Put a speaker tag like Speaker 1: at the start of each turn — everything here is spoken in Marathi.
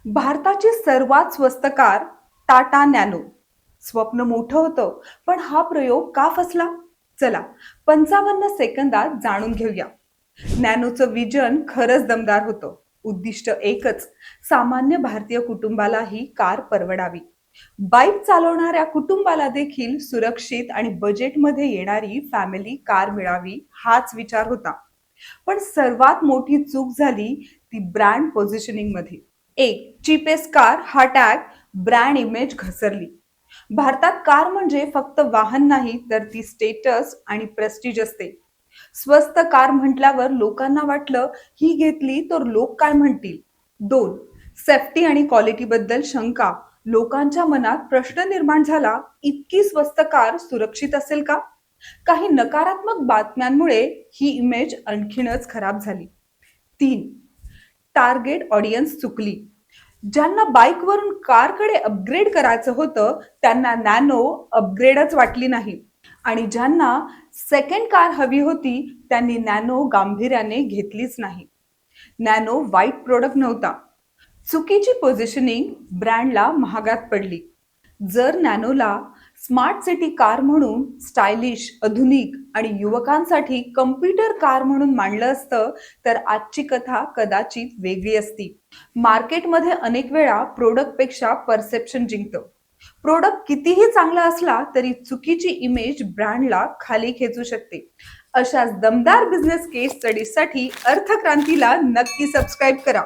Speaker 1: भारताची सर्वात स्वस्त कार टाटा नॅनो. स्वप्न मोठं होतं, पण हा प्रयोग का फसला? चला 55 सेकंदात जाणून घेऊया. नॅनोचं विजन खरंच दमदार होतं. उद्दिष्ट एकच, सामान्य भारतीय कुटुंबाला ही कार परवडावी. बाईक चालवणाऱ्या कुटुंबाला देखील सुरक्षित आणि बजेटमध्ये येणारी फॅमिली कार मिळावी हाच विचार होता. पण सर्वात मोठी चूक झाली ती ब्रँड पोझिशनिंग मध्ये. एक चीपेस्ट कार हा टॅग ब्रँड इमेज घसरली. भारतात कार म्हणजे फक्त वाहन नाही, तर ती स्टेटस आणि प्रेस्टिज असते. स्वस्त कार म्हटल्यावर लोकांना वाटलं ही घेतली तर लोक काय म्हणतील. दोन सेफ्टी आणि क्वालिटी बद्दल शंका. लोकांच्या मनात प्रश्न निर्माण झाला, इतकी स्वस्त कार सुरक्षित असेल का? काही नकारात्मक बातम्यांमुळे ही इमेज आणखीनच खराब झाली. तीन टार्गेट ऑडियन्स चुकली. ज्यांना बाईकवरून कारकडे अपग्रेड करायचं होतं त्यांना नॅनो अपग्रेडच वाटली नाही, आणि ज्यांना सेकंड कार हवी होती त्यांनी नॅनो गांभीर्याने घेतलीच नाही. नॅनो वाईट प्रोडक्ट नव्हता, चुकीची पोझिशनिंग ब्रँडला महागात पडली. जर नॅनोला स्मार्ट सिटी कार म्हणून, स्टायलिश, आधुनिक आणि युवकांसाठी कम्प्युटर कार म्हणून मांडलं असतं तर आजची कथा कदाचित वेगळी असती. मार्केटमध्ये अनेक वेळा प्रोडक्टपेक्षा परसेप्शन जिंकतं. प्रोडक्ट कितीही चांगला असला तरी चुकीची इमेज ब्रँडला खाली खेचू शकते. अशाच दमदार बिझनेस केस स्टडीजसाठी अर्थक्रांतीला नक्की सबस्क्राईब करा.